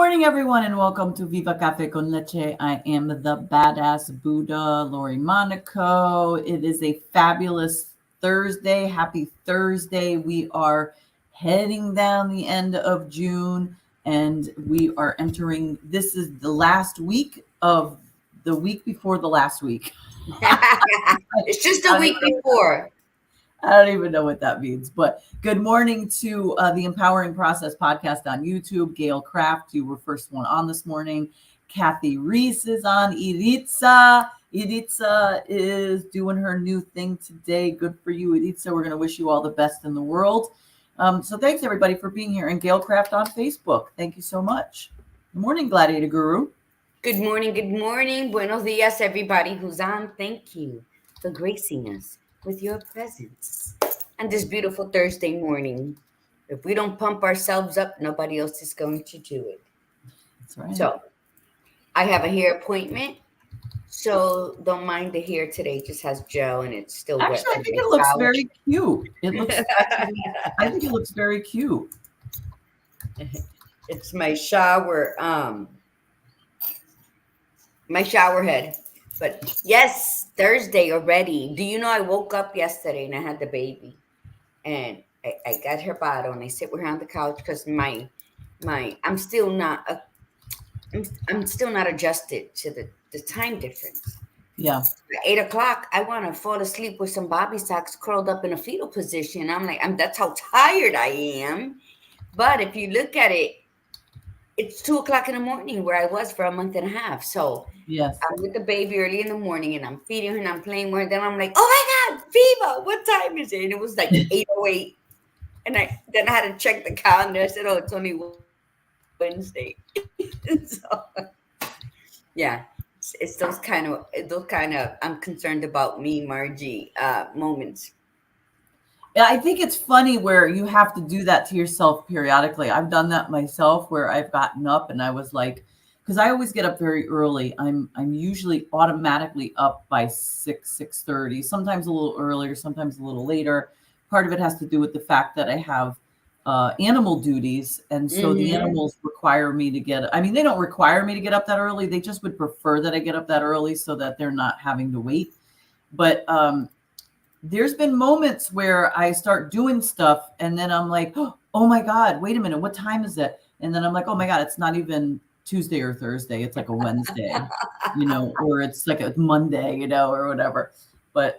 morning, everyone, and welcome to Viva Cafe con Leche. I am the badass Buddha, Lori Monaco. It is a fabulous Thursday. Happy Thursday. We are heading down the end of June, and we are entering, this is the last week of the week before the last week. It's just a week before. I don't even know what that means, but good morning to the Empowering Process podcast on YouTube. Gail Kraft, you were first one on this morning. Kathy Reese is on. Iritza is doing her new thing today. Good for you, Iritza. We're going to wish you all the best in the world. So thanks, everybody, for being here. And Gail Kraft on Facebook. Thank you so much. Good morning, Gladiator Guru. Good morning. Good morning. Buenos dias, everybody who's on. Thank you for gracing us with your presence on this beautiful Thursday morning. If we don't pump ourselves up, nobody else is going to do it. That's right. So I have a hair appointment, so don't mind the hair today. It just has gel and it's still wet. Actually, I think it looks very cute. I think it looks very cute. It's my shower head. But yes, Thursday already. Do you know I woke up yesterday and I had the baby, and I got her bottle and I sit with her on the couch because I'm still not adjusted to the time difference. Yeah. At 8 o'clock, I want to fall asleep with some bobby socks curled up in a fetal position. I'm like, that's how tired I am. But if you look at it, it's 2 o'clock in the morning where I was for a month and a half. So yes, I'm with the baby early in the morning and I'm feeding her and I'm playing with her. Then I'm like, oh my God, Viva, what time is it? And it was like 8:08. And I had to check the calendar. I said, oh, it's only Wednesday. So yeah, it's those kind of I'm concerned about me, Margie, moments. Yeah, I think it's funny where you have to do that to yourself periodically. I've done that myself where I've gotten up and I was like, because I always get up very early. I'm usually automatically up by 6:30, sometimes a little earlier, sometimes a little later. Part of it has to do with the fact that I have animal duties. And so the animals require me to get, I mean, they don't require me to get up that early. They just would prefer that I get up that early so that they're not having to wait. But there's been moments where I start doing stuff and then I'm like, oh my God, wait a minute, what time is it? And then I'm like, oh my God, it's not even Tuesday or Thursday. It's like a Wednesday, or it's like a Monday, or whatever. But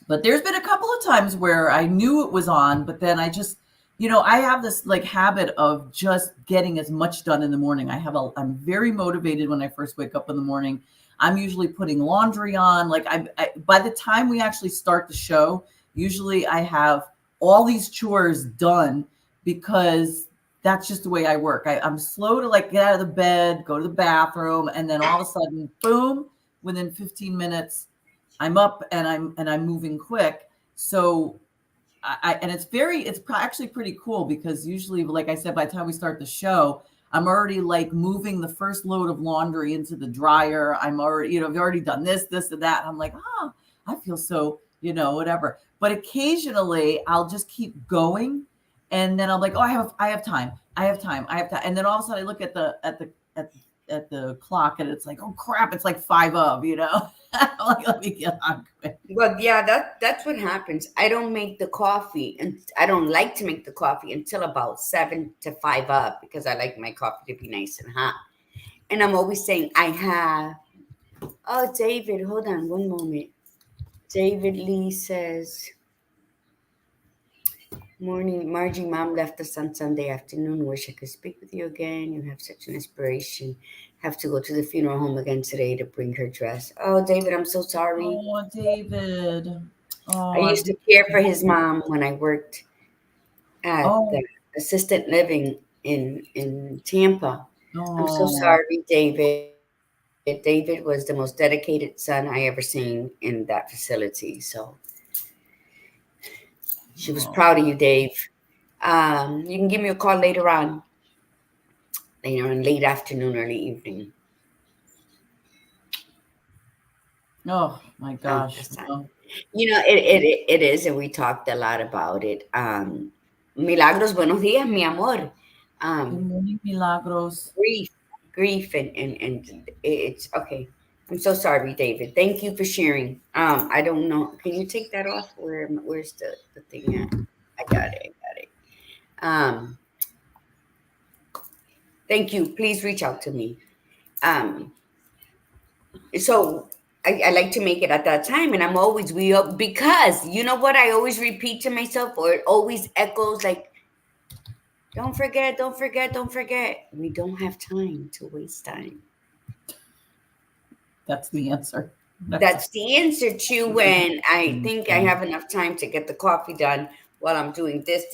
there's been a couple of times where I knew it was on, but then I just, I have this like habit of just getting as much done in the morning. I'm very motivated when I first wake up in the morning. I'm usually putting laundry on. Like by the time we actually start the show, usually I have all these chores done because that's just the way I work. I'm slow to like get out of the bed, go to the bathroom, and then all of a sudden, boom, within 15 minutes, I'm up and I'm moving quick. So it's actually pretty cool because usually, like I said, by the time we start the show, I'm already like moving the first load of laundry into the dryer. I'm already, I've already done this, and that. I'm like, I feel so, whatever. But occasionally I'll just keep going. And then I'm like, oh, I have time. And then all of a sudden I look at the clock and it's like, oh crap, it's like 5 of, like, let me get on quick. Well, yeah, that's what happens. I don't make the coffee, and I don't like to make the coffee until about 7 to 5 up because I like my coffee to be nice and hot. And I'm always saying David, hold on one moment. David Lee says, morning, Margie, mom left us on Sunday afternoon. Wish I could speak with you again. You have such an inspiration. Have to go to the funeral home again today to bring her dress. Oh, David, I'm so sorry. Oh, David. I used to care for his mom when I worked at the assisted living in Tampa. I'm so sorry, David. David was the most dedicated son I ever seen in that facility. So she was proud of you, Dave. You can give me a call later on, late afternoon, early evening. Oh my gosh. It is, and we talked a lot about it. Milagros, buenos días, mi amor. Um, Good morning, Milagros. grief, grief, and it's okay. I'm so sorry, David. Thank you for sharing. I don't know. Can you take that off? Where's the thing at? I got it. I got it. Thank you. Please reach out to me. Um, so I like to make it at that time, and I'm always we up because you know what I always repeat to myself, or it always echoes like, "Don't forget, don't forget, don't forget." We don't have time to waste time. That's the answer. That's That's the answer to when I think I have enough time to get the coffee done while I'm doing this.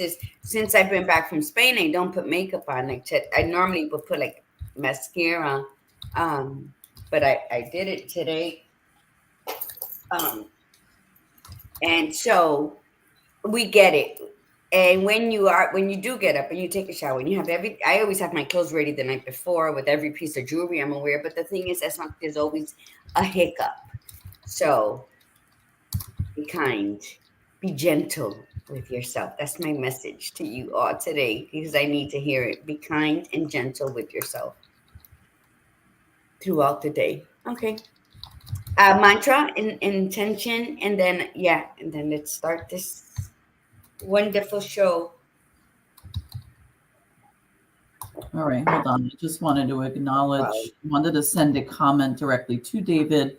Since I've been back from Spain, I don't put makeup on. I normally would put like mascara, um, but I did it today. Um, and so we get it. And when you do get up and you take a shower and you have I always have my clothes ready the night before with every piece of jewelry I'm aware. But the thing is, there's always a hiccup. So be kind, be gentle with yourself. That's my message to you all today because I need to hear it. Be kind and gentle with yourself throughout the day. Okay. Mantra and intention, and then yeah, and then let's start this wonderful show. all right. Hold on. I just wanted to Wow. wanted to send a comment directly to David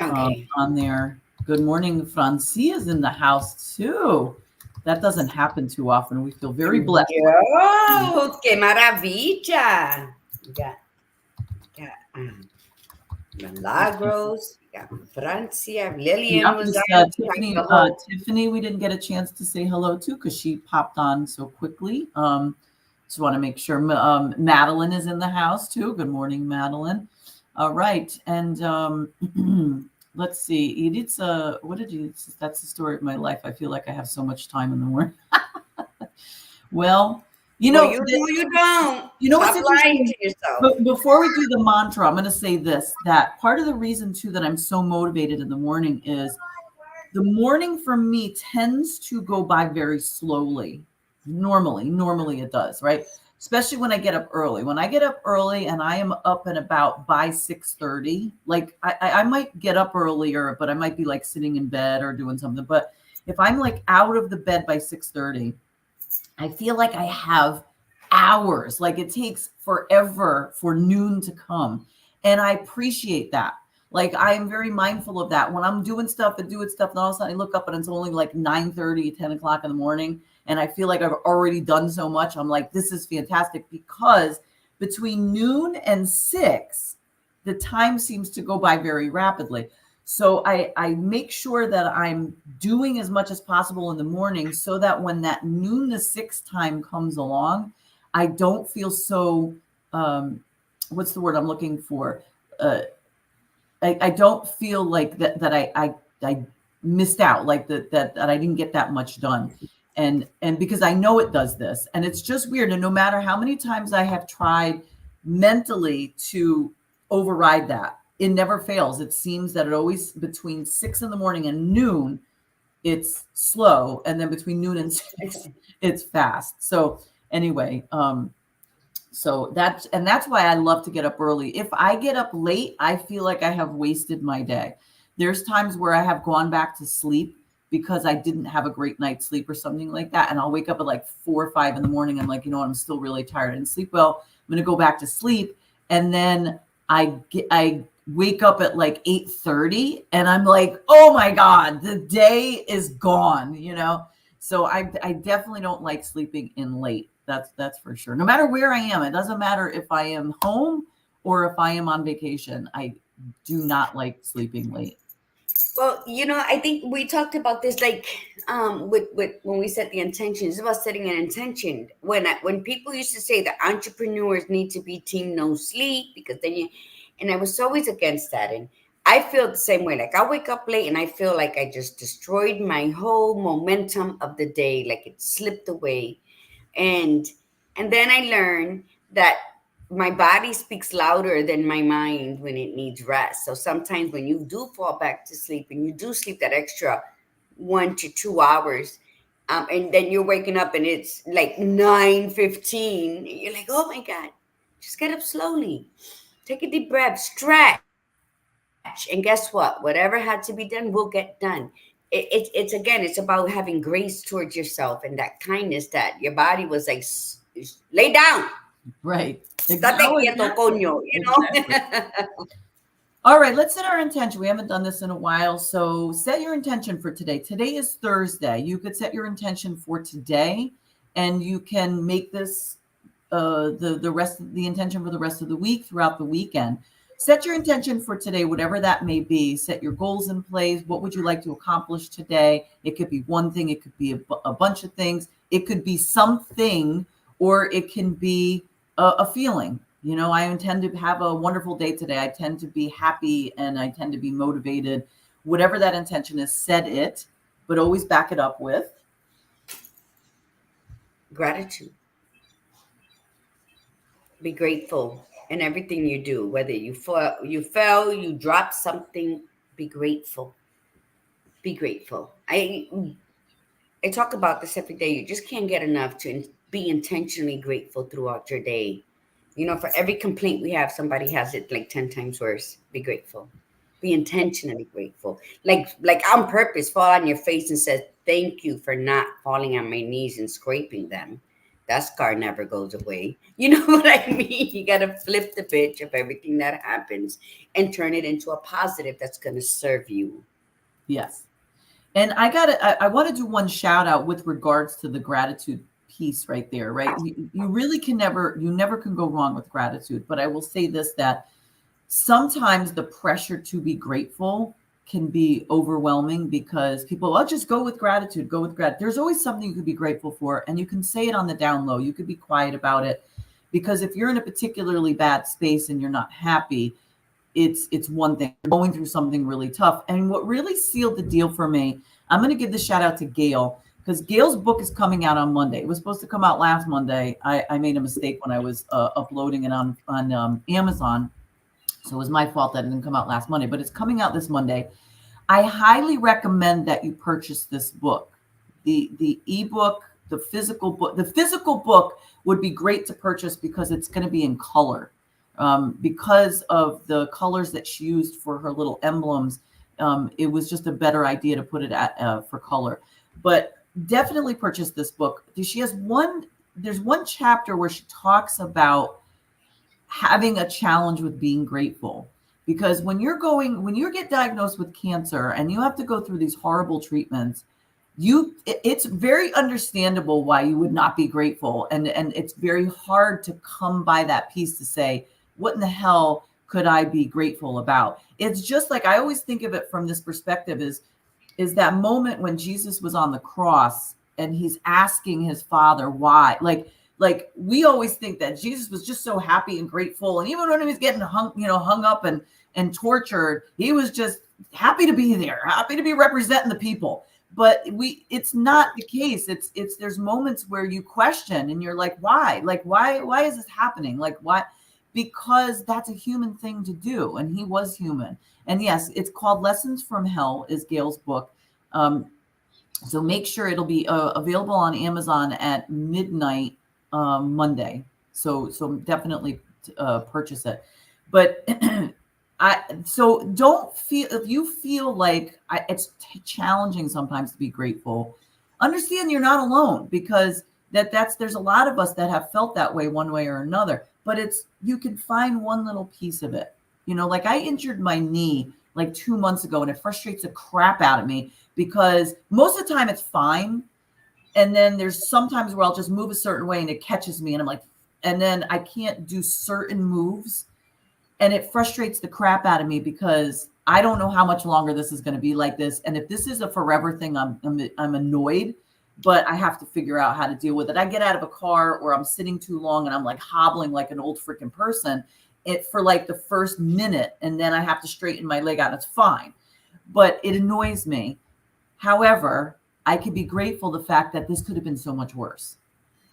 Okay. on there. Good morning. Francie is in the house too. That doesn't happen too often. We feel very blessed. Yo, qué maravilla. We got Milagros, we got Francia, Lillian Yep, was this, on trying Tiffany, to hold. Tiffany, we didn't get a chance to say hello to because she popped on so quickly. Just want to make sure. Madeline is in the house too. Good morning, Madeline. All right, and let's see. Edith's, what did you? That's the story of my life. I feel like I have so much time in the morning. Well, you Well, know, you know you don't. what's Stop lying interesting? to yourself. But before we do the mantra, I'm going to say this: that part of the reason too that I'm so motivated in the morning is the morning for me tends to go by very slowly. Normally it does, right? Especially when I get up early. When I get up early and I am up and about by 6:30, like I might get up earlier, but I might be like sitting in bed or doing something. But if I'm like out of the bed by 6:30, I feel like I have hours. Like it takes forever for noon to come. And I appreciate that. Like I am very mindful of that. When I'm doing stuff and doing stuff, and all of a sudden I look up and it's only like 9:30, 10 o'clock in the morning. And I feel like I've already done so much. I'm like, this is fantastic because between noon and 6, the time seems to go by very rapidly. So I make sure that I'm doing as much as possible in the morning so that when that noon to 6 time comes along, I don't feel so, what's the word I'm looking for? Uh, I don't feel like that I missed out, like that I didn't get that much done. And because I know it does this, and it's just weird. And no matter how many times I have tried mentally to override that, it never fails. It seems that it always between 6 in the morning and noon, it's slow, and then between noon and 6, it's fast. So anyway, so that's why I love to get up early. If I get up late, I feel like I have wasted my day. There's times where I have gone back to sleep because I didn't have a great night's sleep or something like that. And I'll wake up at like 4 or 5 in the morning. I'm like, you know what? I'm still really tired. I didn't sleep well. I'm going to go back to sleep. And then I wake up at like 8:30 and I'm like, oh my God, the day is gone, you know? So I definitely don't like sleeping in late. That's for sure. No matter where I am, it doesn't matter if I am home or if I am on vacation. I do not like sleeping late. Well, I think we talked about this like with when we set the intention. It's about setting an intention. When people used to say that entrepreneurs need to be team no sleep because then you and I was always against that. And I feel the same way. Like I wake up late and I feel like I just destroyed my whole momentum of the day, like it slipped away. And then I learned that my body speaks louder than my mind when it needs rest. So sometimes when you do fall back to sleep and you do sleep that extra 1 to 2 hours, And then you're waking up and it's like 9:15. You're like, oh my God, just get up slowly. Take a deep breath, stretch. And guess what? Whatever had to be done will get done. It's again, it's about having grace towards yourself and that kindness that your body was like, lay down, Right. state Oh, quieto, exactly. coño, Exactly. All right, let's set our intention. We haven't done this in a while. So set your intention for today. Today is Thursday. You could set your intention for today, and you can make this the rest of the intention for the rest of the week throughout the weekend. Set your intention for today, whatever that may be. Set your goals in place. What would you like to accomplish today? It could be one thing. It could be a bunch of things. It could be something, or it can be a feeling. You know, I intend to have a wonderful day today. I tend to be happy and I tend to be motivated. Whatever that intention is, set it, but always back it up with Gratitude. Be grateful in everything you do, whether you fell, you drop something. Be grateful. Be grateful. I talk about this every day. You just can't get enough to be intentionally grateful throughout your day. You know, for every complaint we have, somebody has it like 10 times worse. Be grateful. Be intentionally grateful. Like on purpose, fall on your face and says, thank you for not falling on my knees and scraping them. That scar never goes away. You know what I mean? You got to flip the bitch of everything that happens and turn it into a positive that's going to serve you. yes. And I want to do one shout out with regards to the gratitude piece right there, right? You really you never can go wrong with gratitude. But I will say this, that sometimes the pressure to be grateful can be overwhelming because people, I'll just go with gratitude, go with gratitude. There's always something you could be grateful for, and you can say it on the down low. You could be quiet about it, because if you're in a particularly bad space and you're not happy, it's one thing. You're going through something really tough. And what really sealed the deal for me, I'm going to give the shout out to Gail, because Gail's book is coming out on Monday. It was supposed to come out last Monday. I made a mistake when I was uploading it on Amazon. So it was my fault that it didn't come out last Monday, but it's coming out this Monday. I highly recommend that you purchase this book. The ebook, the physical book. The physical book would be great to purchase because it's going to be in color. Because of the colors that she used for her little emblems, it was just a better idea to put it for color. But definitely purchase this book. There's one chapter where she talks about having a challenge with being grateful, because when you get diagnosed with cancer and you have to go through these horrible treatments, it's very understandable why you would not be grateful, and it's very hard to come by that piece to say, what in the hell could I be grateful about? It's just like, I always think of it from this perspective, is that moment when Jesus was on the cross and he's asking his father why. Like we always think that Jesus was just so happy and grateful, and even when he was getting hung up and tortured, he was just happy to be there, happy to be representing the people. But it's not the case. It's there's moments where you question and you're like, why? Like, why is this happening? Like, why? Because that's a human thing to do, and he was human. And yes, it's called Lessons from Hell, is Gail's book. So make sure it'll be available on Amazon at midnight Monday. So definitely purchase it. But so don't feel, if you feel like it's challenging sometimes to be grateful, understand you're not alone, because there's a lot of us that have felt that one way or another. But you can find one little piece of it. Like I injured my knee like 2 months ago, and it frustrates the crap out of me because most of the time it's fine. And then there's sometimes where I'll just move a certain way and it catches me, and I'm like, and then I can't do certain moves, and it frustrates the crap out of me because I don't know how much longer this is going to be like this. And if this is a forever thing, I'm annoyed, but I have to figure out how to deal with it. I get out of a car or I'm sitting too long and I'm like hobbling like an old freaking person for like the first minute, and then I have to straighten my leg out. It's fine, but it annoys me. However, I could be grateful the fact that this could have been so much worse,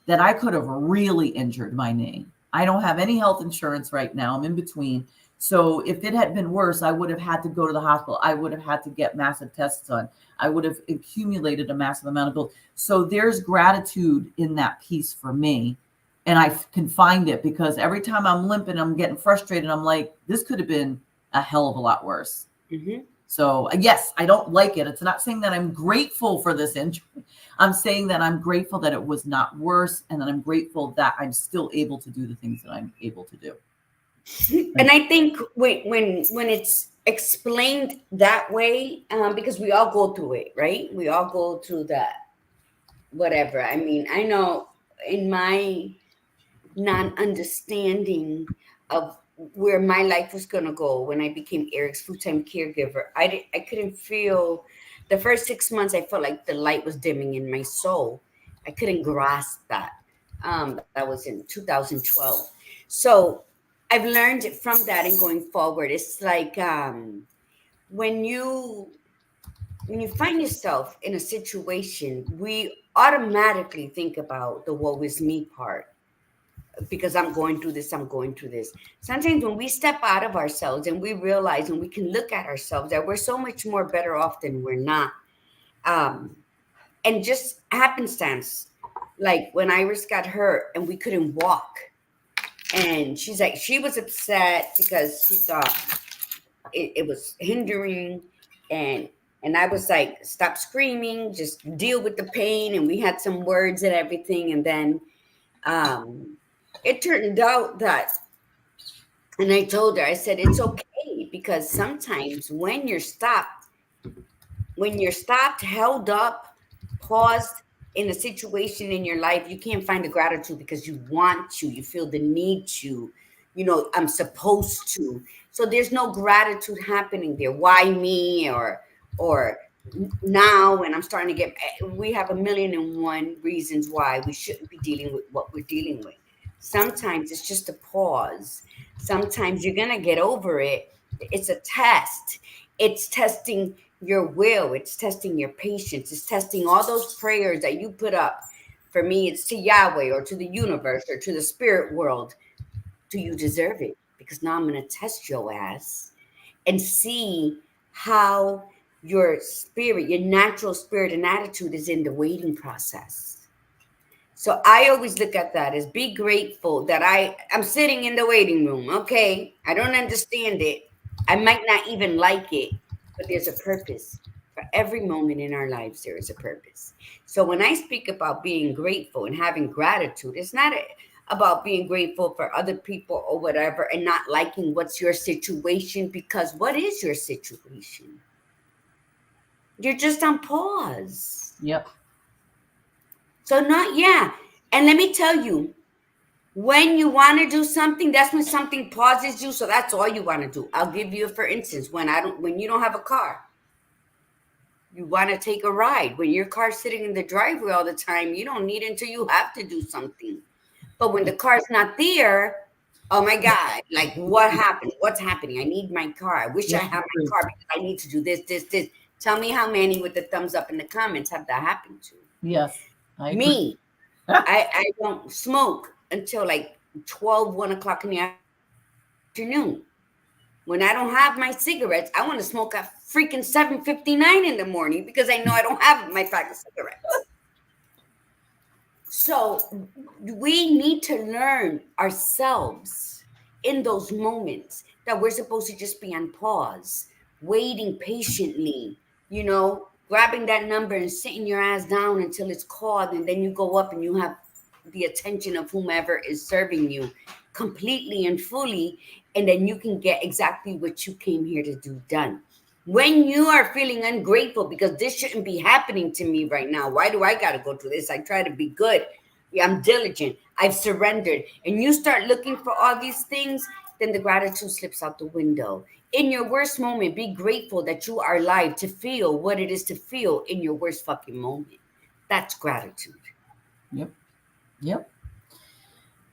that I could have really injured my knee. I don't have any health insurance right now. I'm in between. So if it had been worse, I would have had to go to the hospital. I would have had to get massive tests done. I would have accumulated a massive amount of bills. So there's gratitude in that piece for me. And I can find it because every time I'm limping, I'm getting frustrated. I'm like, this could have been a hell of a lot worse. Mm-hmm. So yes, I don't like it. It's not saying that I'm grateful for this injury. I'm saying that I'm grateful that it was not worse, and that I'm grateful that I'm still able to do the things that I'm able to do. And I think when it's explained that way, because we all go through it, right? We all go through that, whatever. I mean, I know in my non-understanding of where my life was going to go when I became Eric's full-time caregiver, I couldn't feel the first 6 months. I felt like the light was dimming in my soul. I couldn't grasp that. That was in 2012. So I've learned from that and going forward. It's like when you find yourself in a situation, we automatically think about the woe is me part, because I'm going through this, I'm going through this. Sometimes when we step out of ourselves and we realize and we can look at ourselves that we're so much more better off than we're not. And just happenstance, like when Iris got hurt and we couldn't walk. And she's like, she was upset because she thought it was hindering. And I was like, stop screaming, just deal with the pain. And we had some words and everything. And then it turned out that, and I told her, I said, it's okay, because sometimes when you're stopped, held up, paused in a situation in your life, you can't find the gratitude because you want to, you feel the need to, I'm supposed to. So there's no gratitude happening there. Why me? Or now when I'm starting to get, we have 1,000,001 reasons why we shouldn't be dealing with what we're dealing with. Sometimes it's just a pause. Sometimes you're going to get over it. It's a test. It's testing your will. It's testing your patience. It's testing all those prayers that you put up. For me, it's to Yahweh or to the universe or to the spirit world. Do you deserve it? Because now I'm going to test your ass and see how your spirit, your natural spirit and attitude is in the waiting process. So I always look at that as be grateful that I'm sitting in the waiting room. Okay, I don't understand it. I might not even like it, but there's a purpose. For every moment in our lives, there is a purpose. So when I speak about being grateful and having gratitude, it's not about being grateful for other people or whatever and not liking what's your situation, because what is your situation? You're just on pause. Yep. So and let me tell you, when you want to do something, that's when something pauses you. So that's all you want to do. I'll give you, for instance, when you don't have a car, you want to take a ride. When your car's sitting in the driveway all the time, you don't need it until you have to do something. But when the car's not there, oh my God, like what happened? What's happening? I need my car. I wish I had my car because I need to do this. Tell me how many with the thumbs up in the comments have that happened to? Yes. Me. I don't smoke until like 12, 1 o'clock in the afternoon. When I don't have my cigarettes, I want to smoke at freaking 7:59 in the morning because I know I don't have my pack of cigarettes. So we need to learn ourselves in those moments that we're supposed to just be on pause, waiting patiently, grabbing that number and sitting your ass down until it's called. And then you go up and you have the attention of whomever is serving you completely and fully. And then you can get exactly what you came here to do done. When you are feeling ungrateful because this shouldn't be happening to me right now, why do I got to go through this? I try to be good. Yeah, I'm diligent. I've surrendered. And you start looking for all these things, then the gratitude slips out the window. In your worst moment, be grateful that you are alive to feel what it is to feel in your worst fucking moment. That's gratitude. Yep.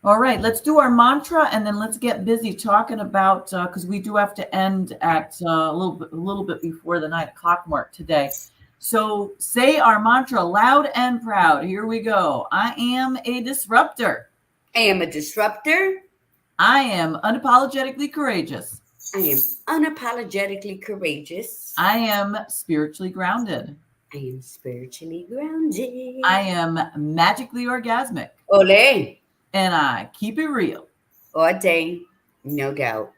All right, let's do our mantra and then let's get busy talking about, because we do have to end at a little bit before the 9 o'clock mark today. So say our mantra loud and proud. Here we go. I am a disruptor. I am a disruptor. I am unapologetically courageous. I am unapologetically courageous. I am spiritually grounded. I am spiritually grounded. I am magically orgasmic. Ole, And I keep it real. all day, no doubt.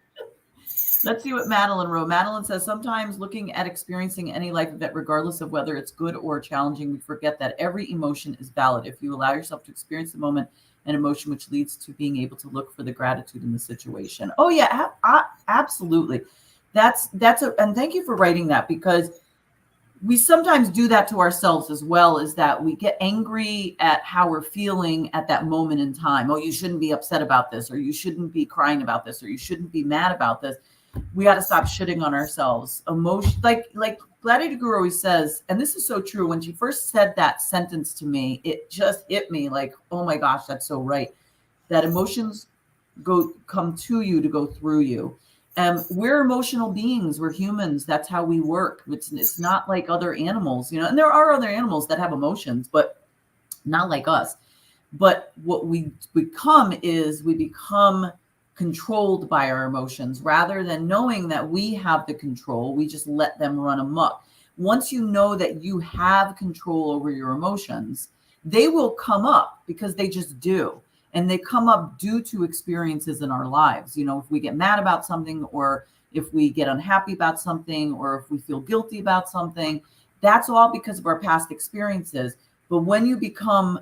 Let's see what Madeline wrote. Madeline says, sometimes looking at experiencing any life event, regardless of whether it's good or challenging, we forget that every emotion is valid. If you allow yourself to experience the moment, an emotion which leads to being able to look for the gratitude in the situation. Oh yeah, absolutely. And thank you for writing that, because we sometimes do that to ourselves as well, is that we get angry at how we're feeling at that moment in time. Oh, you shouldn't be upset about this, or you shouldn't be crying about this, or you shouldn't be mad about this. We got to stop shitting on ourselves. Emotion, like Gladiator Guru always says, and this is so true. When she first said that sentence to me, it just hit me like, oh my gosh, that's so right. That emotions come to you to go through you. We're emotional beings. We're humans. That's how we work. It's not like other animals, and there are other animals that have emotions, but not like us. But what we become is we become controlled by our emotions rather than knowing that we have the control. We just let them run amok. Once you know that you have control over your emotions, they will come up because they just do. And they come up due to experiences in our lives. If we get mad about something, or if we get unhappy about something, or if we feel guilty about something, that's all because of our past experiences. But when you become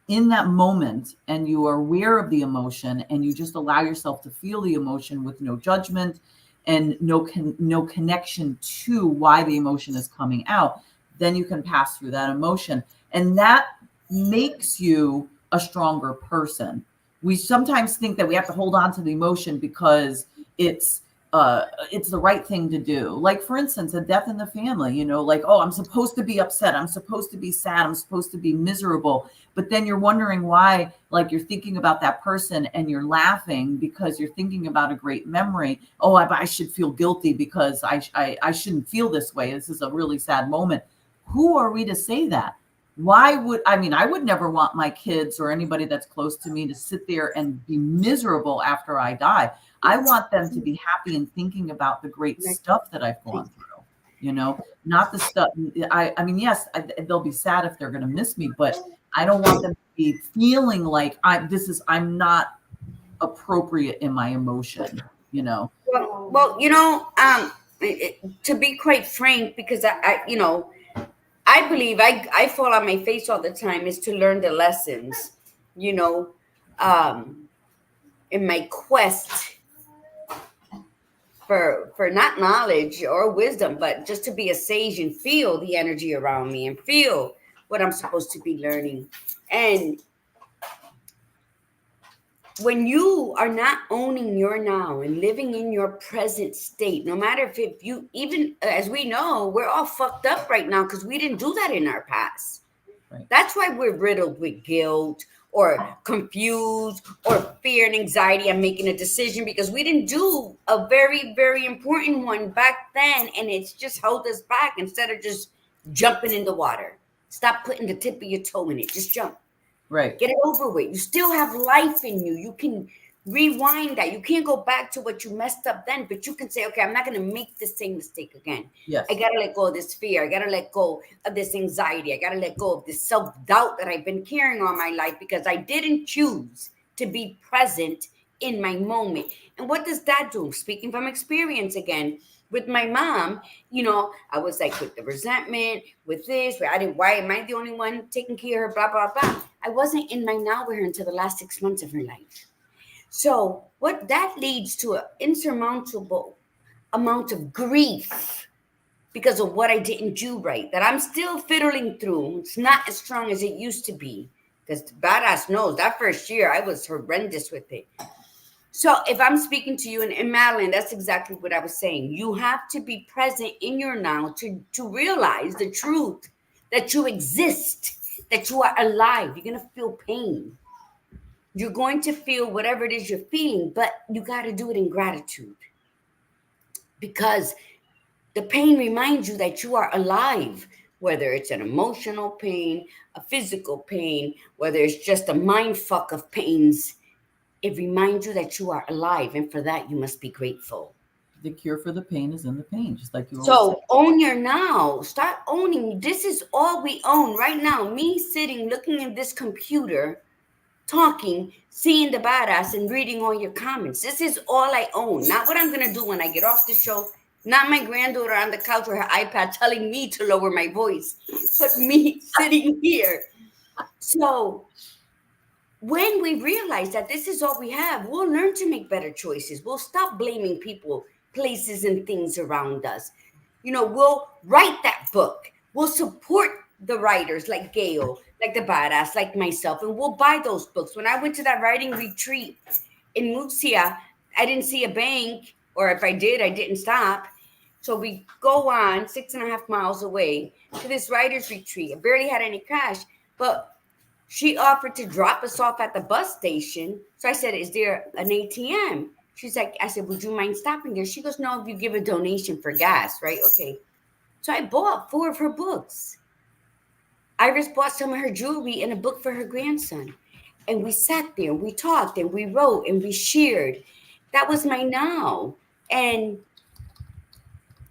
in that moment and you are aware of the emotion and you just allow yourself to feel the emotion with no judgment and no connection to why the emotion is coming out, then you can pass through that emotion. And that makes you a stronger person. We sometimes think that we have to hold on to the emotion because it's the right thing to do. Like, for instance, a death in the family, like, oh, I'm supposed to be upset. I'm supposed to be sad. I'm supposed to be miserable. But then you're wondering why, like, you're thinking about that person and you're laughing because you're thinking about a great memory. Oh, I should feel guilty because I shouldn't feel this way. This is a really sad moment. Who are we to say that? I would never want my kids or anybody that's close to me to sit there and be miserable after I die. I want them to be happy and thinking about the great stuff that I've gone through, not the stuff. Yes, they'll be sad if they're going to miss me, but I don't want them to be feeling like I'm not appropriate in my emotion, Well, to be quite frank, because I believe I fall on my face all the time is to learn the lessons, um, in my quest for not knowledge or wisdom, but just to be a sage and feel the energy around me and feel what I'm supposed to be learning. And when you are not owning your now and living in your present state, no matter if you, even as we know, we're all fucked up right now because we didn't do that in our past. Right. That's why we're riddled with guilt or confused or fear and anxiety and making a decision, because we didn't do a very, very important one back then, and it's just held us back instead of just jumping in the water. Stop putting the tip of your toe in it. Just jump. Right. Get it over with. You still have life in you. You can rewind that. You can't go back to what you messed up then, but you can say, okay, I'm not going to make the same mistake again. Yes. I got to let go of this fear. I got to let go of this anxiety. I got to let go of this self-doubt that I've been carrying all my life because I didn't choose to be present in my moment. And what does that do? Speaking from experience again, with my mom, I was like with the resentment, with this, why am I the only one taking care of her, blah, blah, blah. I wasn't in my now with her until the last 6 months of her life. So what that leads to an insurmountable amount of grief because of what I didn't do right, that I'm still fiddling through. It's not as strong as it used to be, because the badass knows that first year I was horrendous with it. So if I'm speaking to you in Madeline, that's exactly what I was saying. You have to be present in your now to realize the truth that you exist, that you are alive. You're going to feel pain. You're going to feel whatever it is you're feeling, but you got to do it in gratitude, because the pain reminds you that you are alive, whether it's an emotional pain, a physical pain, whether it's just a mind fuck of pains. It reminds you that you are alive, and for that you must be grateful. The cure for the pain is in the pain, just like you always say. So own your now. Start owning. This is all we own right now. Me sitting, looking at this computer, talking, seeing the badass, and reading all your comments. This is all I own. Not what I'm gonna do when I get off the show. Not my granddaughter on the couch with her iPad telling me to lower my voice, but me sitting here. So when we realize that this is all we have, we'll learn to make better choices. We'll stop blaming people, places, and things around us. We'll write that book. We'll support the writers like Gail, like the badass, like myself, and we'll buy those books. When I went to that writing retreat in Murcia, I didn't see a bank, or if I did, I didn't stop. So we go on 6.5 miles away to this writer's retreat. I barely had any cash, but she offered to drop us off at the bus station. So I said, is there an ATM? She's like, I said, would you mind stopping there? She goes, no, if you give a donation for gas, right? Okay. So I bought 4 of her books. Iris bought some of her jewelry and a book for her grandson. And we sat there and we talked and we wrote and we shared. That was my now. And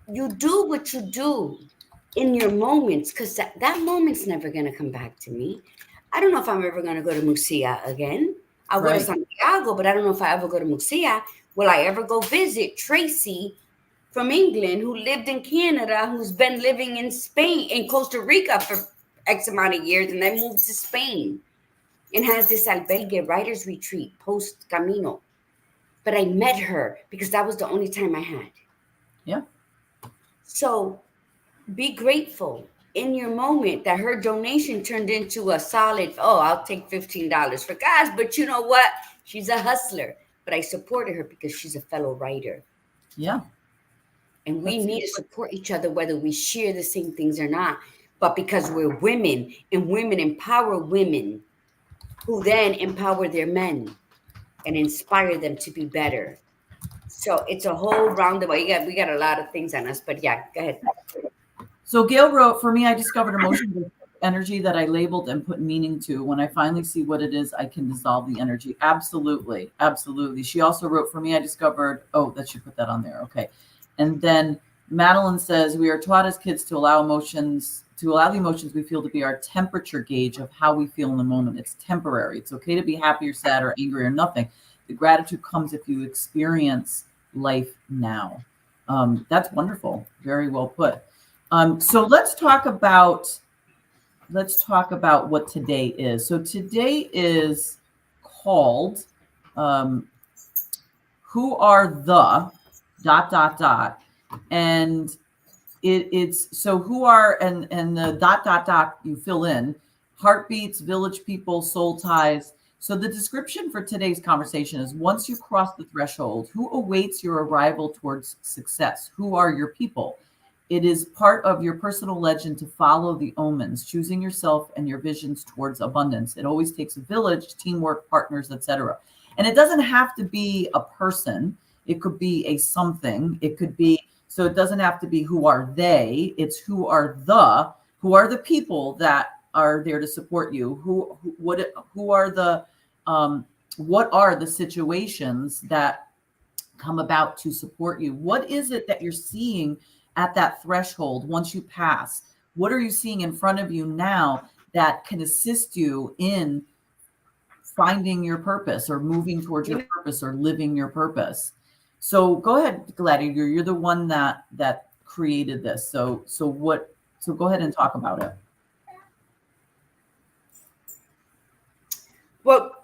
you do what you do in your moments, because that moment's never going to come back to me. I don't know if I'm ever going to go to Murcia again. I'll go to Santiago, but I don't know if I ever go to Murcia. Will I ever go visit Tracy from England, who lived in Canada, who's been living in Spain, in Costa Rica for X amount of years, and then moved to Spain and has this albergue writer's retreat post Camino. But I met her because that was the only time I had. Yeah. So be grateful in your moment that her donation turned into a solid, I'll take $15 for gas. But you know what? She's a hustler. But I supported her because she's a fellow writer. Yeah. And we need to support each other, whether we share the same things or not. But because we're women, and women empower women, who then empower their men and inspire them to be better. So it's a whole roundabout. We got a lot of things on us, but yeah, go ahead. So Gail wrote, for me, I discovered emotional energy that I labeled and put meaning to. When I finally see what it is, I can dissolve the energy. Absolutely. Absolutely. She also wrote, for me, I discovered, that she put that on there. Okay. And then Madeline says, we are taught as kids to allow the emotions we feel to be our temperature gauge of how we feel in the moment. It's temporary. It's okay to be happy or sad or angry or nothing. The gratitude comes if you experience life now. That's wonderful. Very well put. So let's talk about what today is. So today is called who are the ... and it's so who are and the ... you fill in heartbeats, village people, soul ties. So the description for today's conversation is: once you cross the threshold, who awaits your arrival towards success? Who are your people? It is part of your personal legend to follow the omens, choosing yourself and your visions towards abundance. It always takes a village, teamwork, partners, etc. And it doesn't have to be a person. It could be a something. It could be, so it doesn't have to be who are they. It's who are the people that are there to support you. What are the situations that come about to support you? What is it that you're seeing at that threshold once you pass? What are you seeing in front of you now that can assist you in finding your purpose or moving towards your purpose or living your purpose? So go ahead, Gladiator. You're the one that created this. So go ahead and talk about it. Well,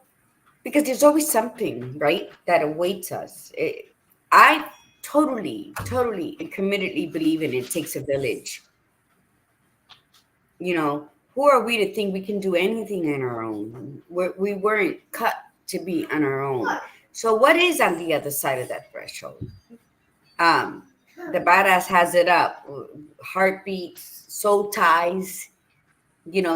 because there's always something, right, that awaits us. I totally and committedly believe in it takes a village. Who are we to think we can do anything on our own? We weren't cut to be on our own. So what is on the other side of that threshold? The badass has it up. Heartbeats, soul ties.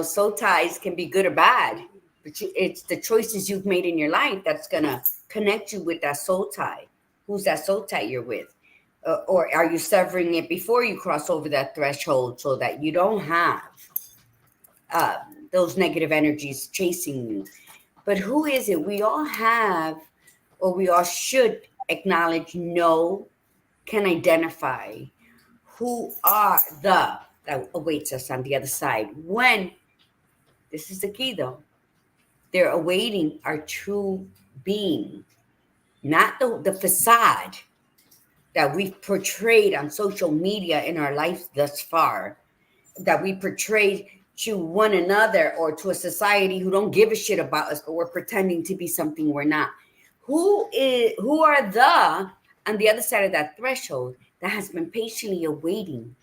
Soul ties can be good or bad, but it's the choices you've made in your life that's gonna connect you with that soul tie. Who's that soul tie you're with? Or are you severing it before you cross over that threshold so that you don't have those negative energies chasing you? But who is it? We all have, or we all should acknowledge, know can identify who are the that awaits us on the other side when, this is the key though, they're awaiting our true being, not the facade that we've portrayed on social media in our life thus far, that we portrayed to one another or to a society who don't give a shit about us, but we're pretending to be something we're not. Who are the on the other side of that threshold that has been patiently awaiting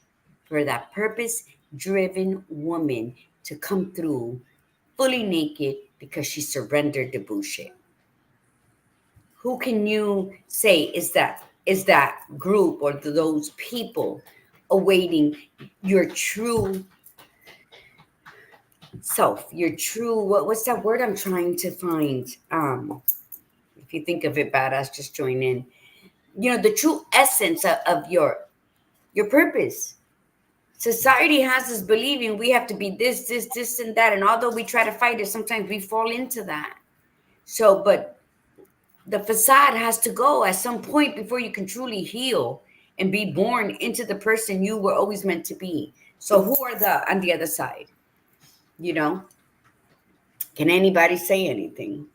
for that purpose driven woman to come through fully naked because she surrendered to bullshit? Who can you say is that group or those people awaiting your true self, your true what's that word I'm trying to find? If you think of it, badass, just join in. The true essence of your purpose. Society has us believing we have to be this, and that. And although we try to fight it, sometimes we fall into that. So, but the facade has to go at some point before you can truly heal and be born into the person you were always meant to be. So, who are the on the other side? You know, can anybody say anything?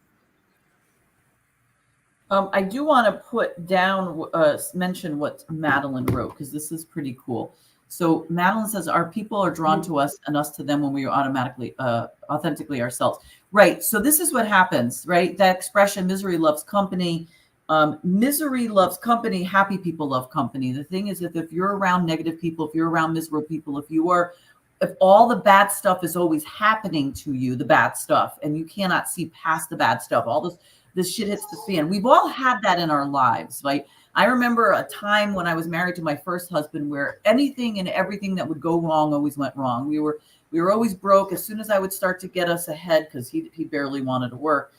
I do want to put down, mention what Madeline wrote, because this is pretty cool. So Madeline says, our people are drawn to us and us to them when we are automatically, authentically ourselves. Right. So this is what happens, right? That expression, misery loves company. Misery loves company. Happy people love company. The thing is, if you're around negative people, if you're around miserable people, if all the bad stuff is always happening to you, the bad stuff, and you cannot see past the bad stuff, all this shit hits the fan. We've all had that in our lives. Like, I remember a time when I was married to my first husband where anything and everything that would go wrong always went wrong. We were always broke. As soon as I would start to get us ahead, because he barely wanted to work,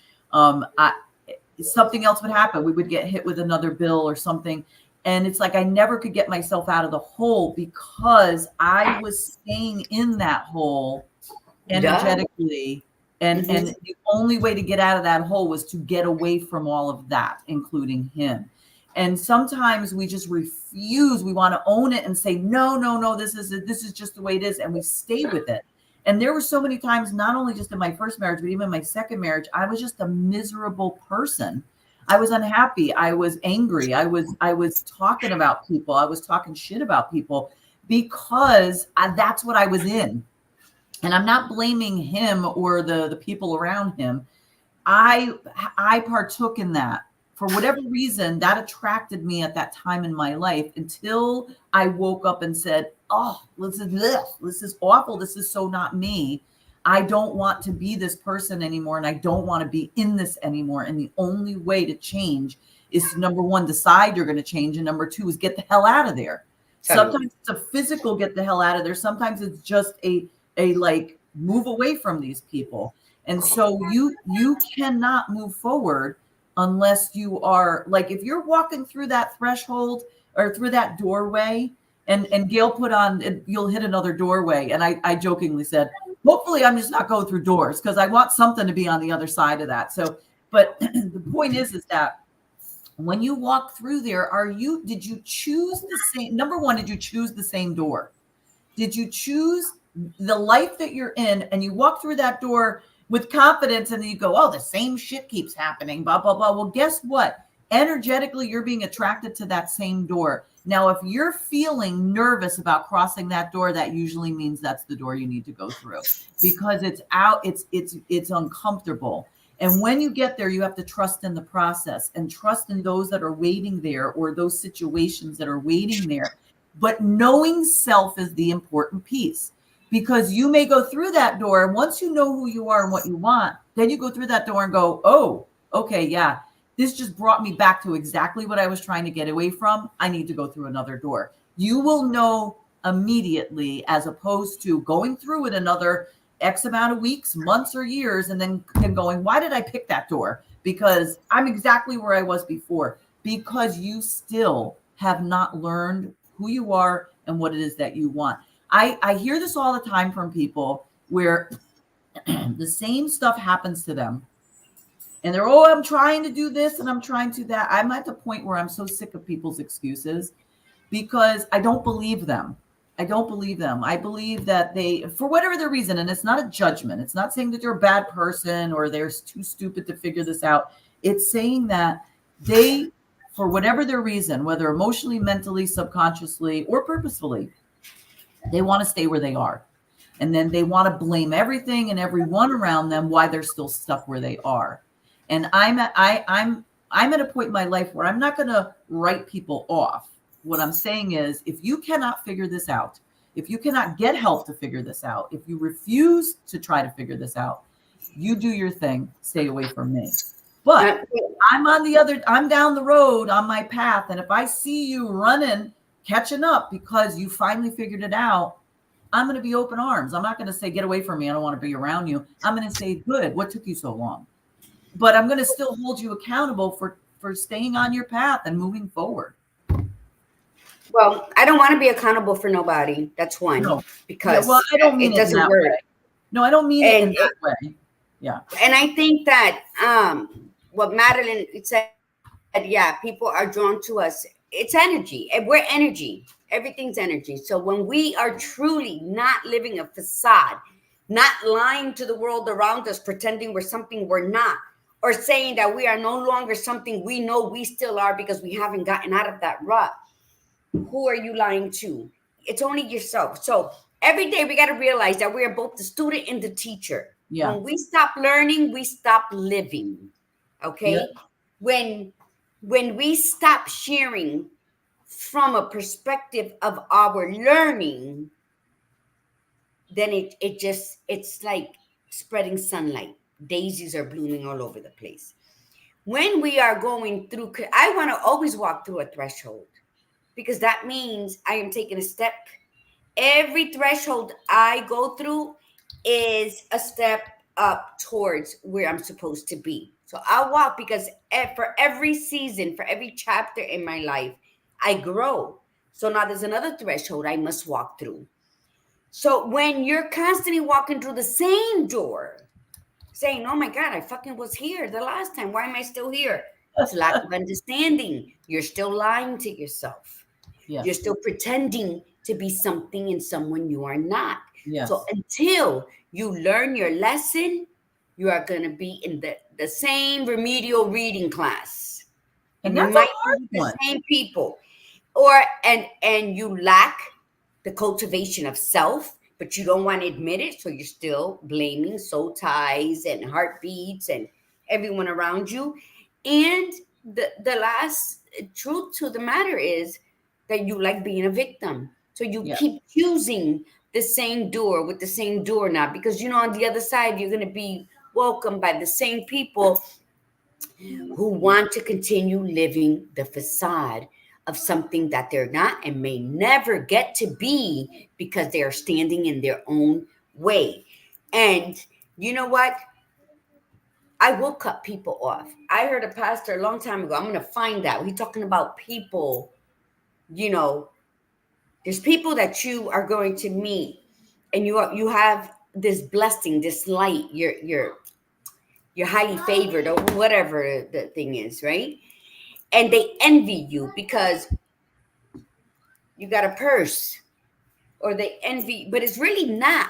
something else would happen. We would get hit with another bill or something. And it's like I never could get myself out of the hole because I was staying in that hole energetically. And the only way to get out of that hole was to get away from all of that, including him. And sometimes we just refuse. We want to own it and say, no, this is just the way it is. And we stay with it. And there were so many times, not only just in my first marriage, but even my second marriage, I was just a miserable person. I was unhappy. I was angry. I was talking about people. I was talking shit about people because that's what I was in. And I'm not blaming him or the people around him. I partook in that. For whatever reason, that attracted me at that time in my life until I woke up and said, oh, this is awful. This is so not me. I don't want to be this person anymore. And I don't want to be in this anymore. And the only way to change is to, number one, decide you're going to change. And number two is get the hell out of there. Sometimes it's a physical get the hell out of there. Sometimes it's just a like move away from these people. And so you cannot move forward unless you are like, if you're walking through that threshold or through that doorway, and Gail put on, you'll hit another doorway. And I jokingly said, hopefully I'm just not going through doors because I want something to be on the other side of that. So, but the point is that when you walk through there, did you choose the same, number one, did you choose the same door? Did you choose the life that you're in and you walk through that door with confidence and then you go, oh, the same shit keeps happening, blah, blah, blah. Well, guess what? Energetically, you're being attracted to that same door. Now, if you're feeling nervous about crossing that door, that usually means that's the door you need to go through because it's out, it's uncomfortable. And when you get there, you have to trust in the process and trust in those that are waiting there or those situations that are waiting there. But knowing self is the important piece. Because you may go through that door, and once you know who you are and what you want, then you go through that door and go, oh, okay, yeah, this just brought me back to exactly what I was trying to get away from. I need to go through another door. You will know immediately as opposed to going through it another X amount of weeks, months, or years, and then going, why did I pick that door? Because I'm exactly where I was before. Because you still have not learned who you are and what it is that you want. I hear this all the time from people where the same stuff happens to them. And they're, I'm trying to do this and I'm trying to that. I'm at the point where I'm so sick of people's excuses. because I don't believe them. I don't believe them. I believe that they, for whatever their reason, and it's not a judgment. It's not saying that they're a bad person or they're too stupid to figure this out. It's saying that they, for whatever their reason, whether emotionally, mentally, subconsciously, or purposefully, they want to stay where they are. And then they want to blame everything and everyone around them why they're still stuck where they are. And I'm at a point in my life where I'm not going to write people off. What I'm saying is, if you cannot figure this out, if you cannot get help to figure this out, if you refuse to try to figure this out, you do your thing, stay away from me. But I'm down the road on my path. And if I see you running, catching up because you finally figured it out, I'm going to be open arms. I'm not going to say, get away from me. I don't want to be around you. I'm going to say, good. What took you so long? But I'm going to still hold you accountable for staying on your path and moving forward. Well, I don't want to be accountable for nobody. That's one. No. Because I don't mean it doesn't work. Way. No, I don't mean it in that way. Yeah. And I think that what Madeline said, yeah, people are drawn to us. It's energy. We're energy. Everything's energy. So when we are truly not living a facade, not lying to the world around us, pretending we're something we're not, or saying that we are no longer something we know we still are because we haven't gotten out of that rut, who are you lying to? It's only yourself. So every day we got to realize that we are both the student and the teacher. Yeah. When we stop learning, we stop living. Okay. Yeah. When we stop sharing from a perspective of our learning, then it's like spreading sunlight. Daisies are blooming all over the place. When we are going through, I want to always walk through a threshold, because that means I am taking a step. Every threshold I go through is a step up towards where I'm supposed to be. So I walk because for every season, for every chapter in my life, I grow. So now there's another threshold I must walk through. So when you're constantly walking through the same door, saying, oh my God, I fucking was here the last time. Why am I still here? It's lack of understanding. You're still lying to yourself. Yes. You're still pretending to be something and someone you are not. Yes. So until you learn your lesson, you are going to be in the same remedial reading class. And that's a hard one. The same people. And you lack the cultivation of self, but you don't want to admit it. So you're still blaming soul ties and heartbeats and everyone around you. And the last truth to the matter is that you like being a victim. So you keep choosing the same door with the same doorknob, because, on the other side, you're going to be welcomed by the same people who want to continue living the facade of something that they're not and may never get to be because they are standing in their own way. And you know what? I will cut people off. I heard a pastor a long time ago. I'm going to find out. He's talking about people, there's people that you are going to meet and you have this blessing, this light. You're highly favored or whatever the thing is, right? And they envy you because you got a purse, or they envy, but it's really not.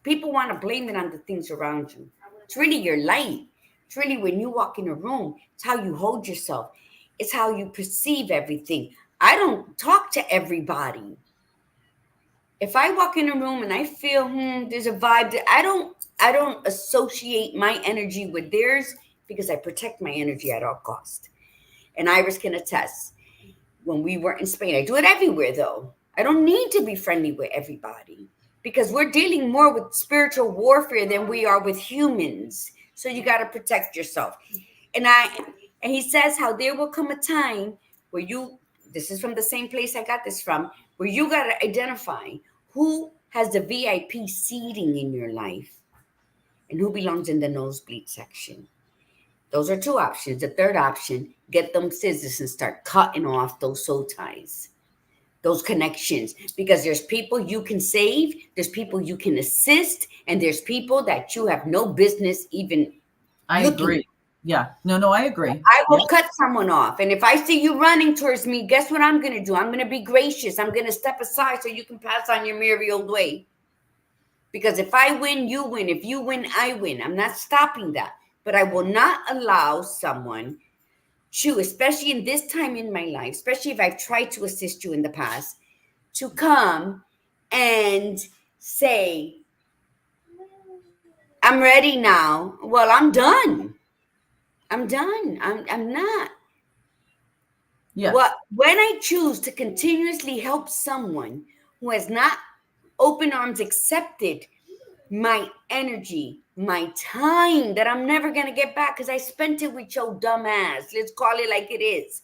People want to blame it on the things around you. It's really your light. It's really when you walk in a room, it's how you hold yourself. It's how you perceive everything. I don't talk to everybody. If I walk in a room and I feel, there's a vibe that I don't associate my energy with theirs, because I protect my energy at all costs. And Iris can attest. When we were in Spain, I do it everywhere though. I don't need to be friendly with everybody, because we're dealing more with spiritual warfare than we are with humans. So you got to protect yourself. And he says how there will come a time where this is from the same place I got this from, where you got to identify who has the VIP seating in your life and who belongs in the nosebleed section. Those are two options. The third option, get them scissors and start cutting off those soul ties, those connections, because there's people you can save, there's people you can assist, and there's people that you have no business even I agree. Yeah. No, I agree. I Yeah. will cut someone off. And if I see you running towards me, guess what I'm going to do? I'm going to be gracious. I'm going to step aside so you can pass on your merry old way. Because if I win, you win. If you win, I win. I'm not stopping that. But I will not allow someone to, especially in this time in my life, especially if I've tried to assist you in the past, to come and say, I'm ready now. Well, I'm done. I'm done. I'm not. Yes. What when I choose to continuously help someone who has not open arms accepted my energy, my time that I'm never gonna get back because I spent it with your dumb ass. Let's call it like it is.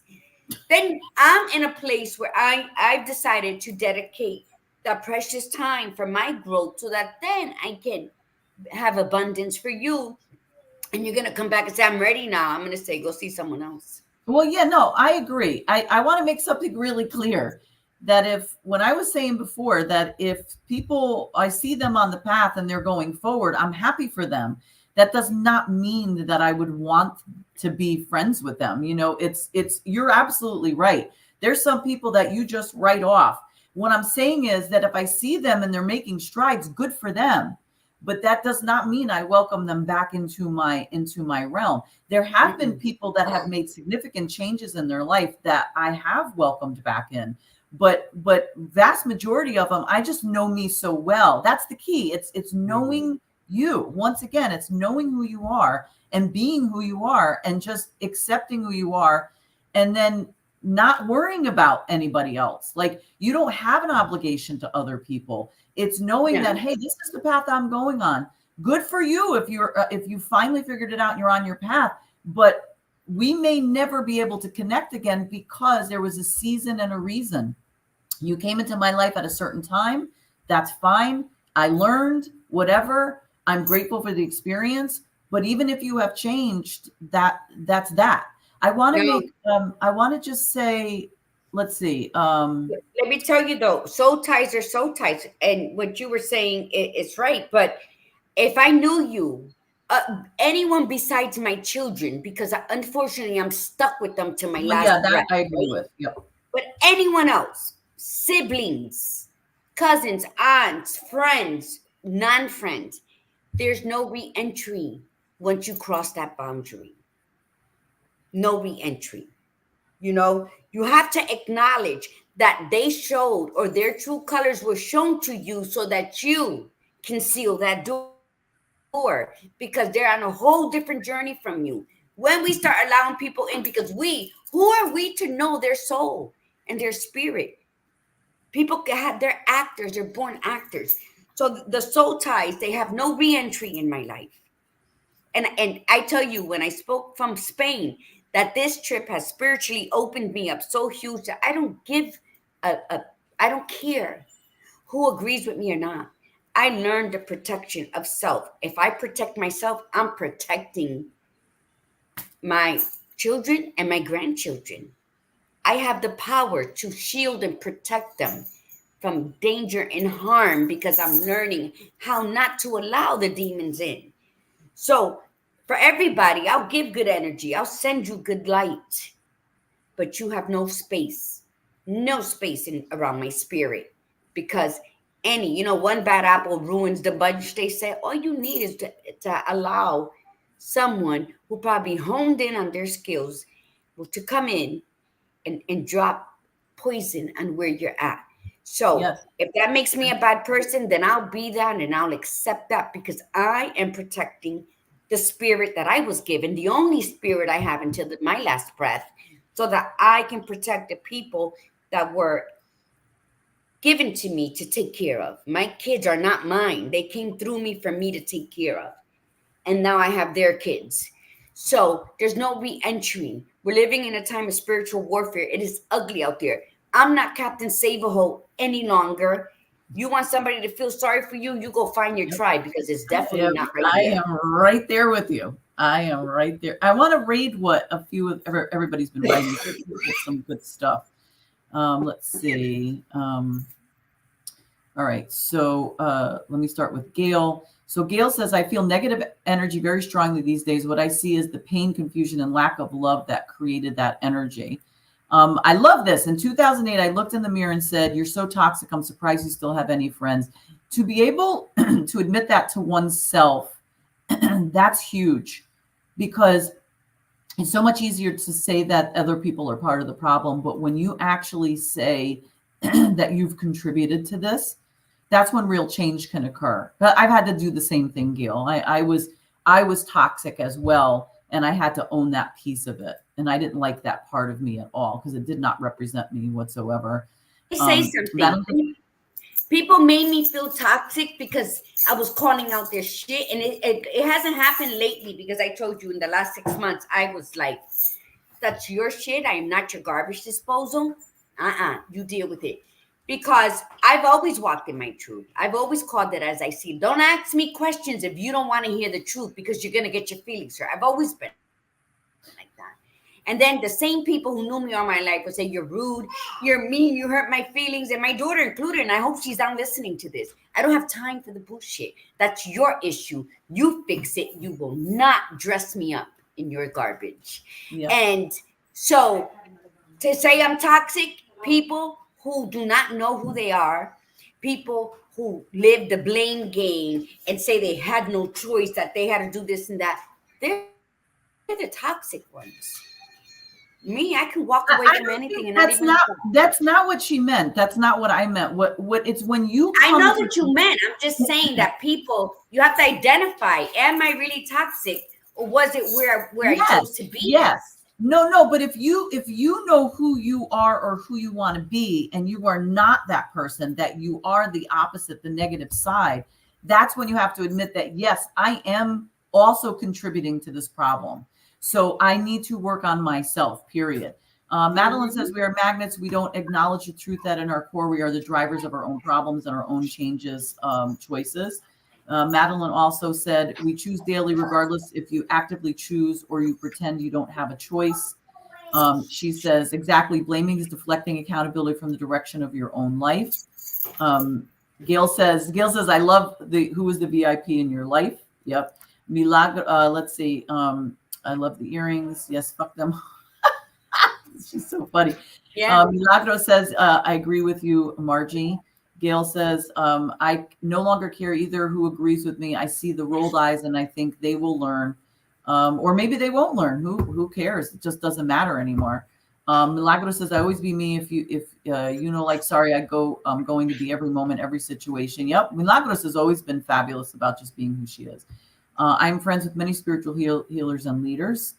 Then I'm in a place where I've decided to dedicate that precious time for my growth so that then I can have abundance for you. And you're gonna come back and say, I'm ready now. I'm gonna say, go see someone else. Well, yeah, no, I agree. I want to make something really clear that when I was saying before that if people, I see them on the path and they're going forward, I'm happy for them. That does not mean that I would want to be friends with them. You're absolutely right. There's some people that you just write off. What I'm saying is that if I see them and they're making strides, good for them. But that does not mean I welcome them back into my realm. There have been Mm-mm. people that have made significant changes in their life that I have welcomed back in, but vast majority of them, I just know me so well. That's the key. It's knowing you. Once again, it's knowing who you are and being who you are and just accepting who you are, and then not worrying about anybody else. Like, you don't have an obligation to other people. It's knowing Yeah. that, hey, this is the path I'm going on. Good for you if you finally figured it out and you're on your path. But we may never be able to connect again because there was a season and a reason. You came into my life at a certain time. That's fine. I learned whatever. I'm grateful for the experience. But even if you have changed, that's that. I want to No, make. I want to just say. Let's see. let me tell you though, soul ties are soul ties. And what you were saying is right. But if I knew you, anyone besides my children, because unfortunately I'm stuck with them to my Well, last yeah, that breath, I agree right? with. Yep. But anyone else, siblings, cousins, aunts, friends, non friends, there's no re entry once you cross that boundary. No re entry. You have to acknowledge that they showed or their true colors were shown to you so that you can seal that door because they're on a whole different journey from you. When we start allowing people in, because who are we to know their soul and their spirit? People have, they're actors, they're born actors. So the soul ties, they have no re-entry in my life. And I tell you, when I spoke from Spain, that this trip has spiritually opened me up so huge that I don't give a I don't care who agrees with me or not. I learned the protection of self. If I protect myself, I'm protecting my children and my grandchildren. I have the power to shield and protect them from danger and harm because I'm learning how not to allow the demons in. So, for everybody, I'll give good energy, I'll send you good light, but you have no space in around my spirit because one bad apple ruins the bunch. They say all you need is to allow someone who probably honed in on their skills to come in and drop poison on where you're at. So Yes. if that makes me a bad person, then I'll be that and I'll accept that because I am protecting the spirit that I was given, the only spirit I have until my last breath, so that I can protect the people that were given to me to take care of. My kids are not mine. They came through me for me to take care of. And now I have their kids. So there's no re-entry. We're living in a time of spiritual warfare. It is ugly out there. I'm not Captain Save-A-Ho any longer. You want somebody to feel sorry for you, you go find your Yep. tribe because it's definitely not right I there. am right there with you. I am right there. I want to read what a few of everybody's been writing. Some good stuff. Let's see. All right. So let me start with Gail. So Gail says, I feel negative energy very strongly these days. What I see is the pain, confusion, and lack of love that created that energy. I love this. In 2008, I looked in the mirror and said, you're so toxic. I'm surprised you still have any friends. To be able to admit that to oneself, that's huge, because it's so much easier to say that other people are part of the problem. But when you actually say that you've contributed to this, that's when real change can occur. But I've had to do the same thing, Gil. I was toxic as well, and I had to own that piece of it. And I didn't like that part of me at all, because it did not represent me whatsoever. Let me say something. People made me feel toxic because I was calling out their shit, and it hasn't happened lately, because I told you in the last 6 months I was like, that's your shit. I am not your garbage disposal. You deal with it. Because I've always walked in my truth. I've always called it as I see. Don't ask me questions if you don't want to hear the truth, because you're going to get your feelings hurt. I've always been like that. And then the same people who knew me all my life would say, you're rude, you're mean, you hurt my feelings, and my daughter included. And I hope she's not listening to this. I don't have time for the bullshit. That's your issue. You fix it. You will not dress me up in your garbage. Yeah. And so to say I'm toxic, people who do not know who they are, people who live the blame game and say they had no choice, that they had to do this and that, they're the toxic ones. Me, I can walk away from anything, and that's not what she meant. That's not what I meant. What it's when you I know what you meant. I'm just saying that people, you have to identify, am I really toxic, or was it where yes, I chose to be? Yes. No, but if you know who you are or who you want to be, and you are not that person, that you are the opposite, the negative side, that's when you have to admit that, yes, I am also contributing to this problem. So I need to work on myself, period. Madeline says, we are magnets. We don't acknowledge the truth that in our core, we are the drivers of our own problems and our own changes, choices. Madeline also said, we choose daily, regardless if you actively choose or you pretend you don't have a choice. She says, exactly, blaming is deflecting accountability from the direction of your own life. Gail says, I love who is the VIP in your life? Yep. Milagro, let's see. I love the earrings. Yes, fuck them. She's so funny. Yeah. Milagro says, I agree with you, Margie. Gail says, I no longer care either who agrees with me. I see the rolled eyes and I think they will learn. Or maybe they won't learn. Who cares? It just doesn't matter anymore. Milagro says, I always be me. If you know, like, sorry, I'm going to be every moment, every situation. Yep. Milagros has always been fabulous about just being who she is. I'm friends with many spiritual healers and leaders.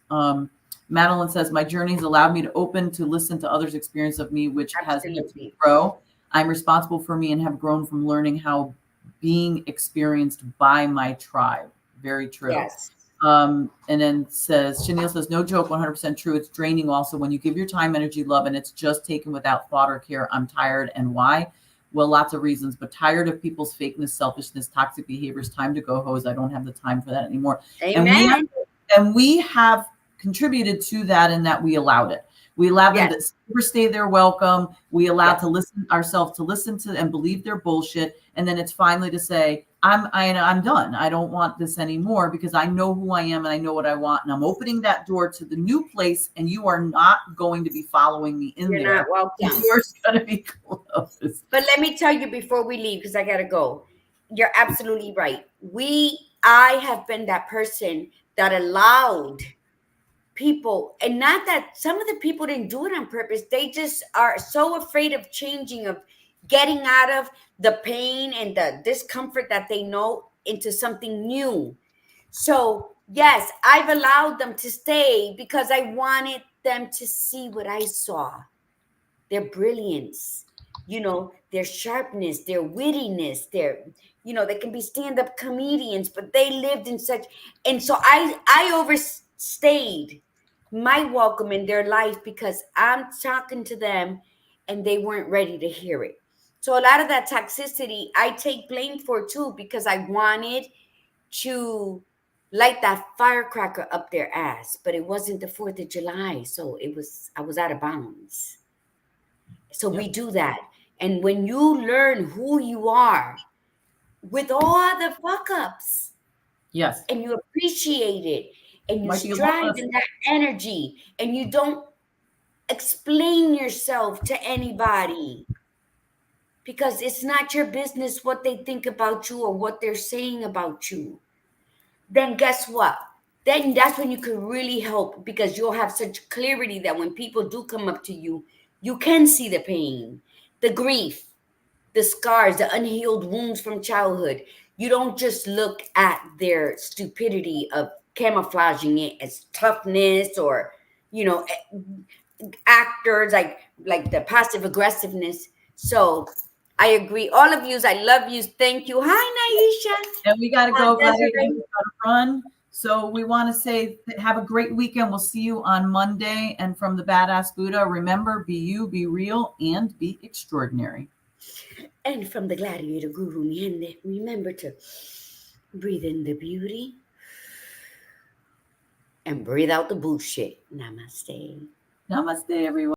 Madeline says, my journey has allowed me to open to listen to others' experience of me, which has helped me grow. I'm responsible for me and have grown from learning how being experienced by my tribe. Very true. Yes. And then Chanel says, no joke, 100% true. It's draining also when you give your time, energy, love, and it's just taken without thought or care. I'm tired. And why? Well, lots of reasons, but tired of people's fakeness, selfishness, toxic behaviors. Time to go, hose. I don't have the time for that anymore. Amen. And we have contributed to that, in that we allowed it. We allowed them to overstay their welcome. We allowed to listen ourselves to listen to and believe their bullshit. And then it's finally to say, I'm done. I don't want this anymore, because I know who I am and I know what I want. And I'm opening that door to the new place, and you are not going to be following me in there. You're not welcome. You're going to be closed. But let me tell you before we leave, because I got to go. You're absolutely right. I have been that person that allowed people, and not that some of the people didn't do it on purpose. They just are so afraid of changing, of getting out of the pain and the discomfort that they know into something new. So yes, I've allowed them to stay because I wanted them to see what I saw, their brilliance, their sharpness, their wittiness, they can be stand-up comedians, but they lived in such, and so I overstayed my welcome in their life because I'm talking to them and they weren't ready to hear it. So a lot of that toxicity I take blame for too, because I wanted to light that firecracker up their ass, but it wasn't the 4th of July. So I was out of bounds. So we do that. And when you learn who you are, with all the fuck ups, Yes. and you appreciate it, and you Like you love strive us. in that energy, and you don't explain yourself to anybody because it's not your business what they think about you or what they're saying about you. Then guess what? Then that's when you can really help because you'll have such clarity that when people do come up to you, you can see the pain, the grief, the scars, the unhealed wounds from childhood. You don't just look at their stupidity of camouflaging it as toughness or, you know, actors like the passive aggressiveness. So I agree. All of yous, I love you. Thank you. Hi, Naisha. And we got to go, buddy. We Desiree. got to run. So we want to say have a great weekend. We'll see you on Monday. And from the Badass Buddha, remember, be you, be real, and be extraordinary. And from the Gladiator Guru Niende, remember to breathe in the beauty and breathe out the bullshit. Namaste. Namaste, everyone.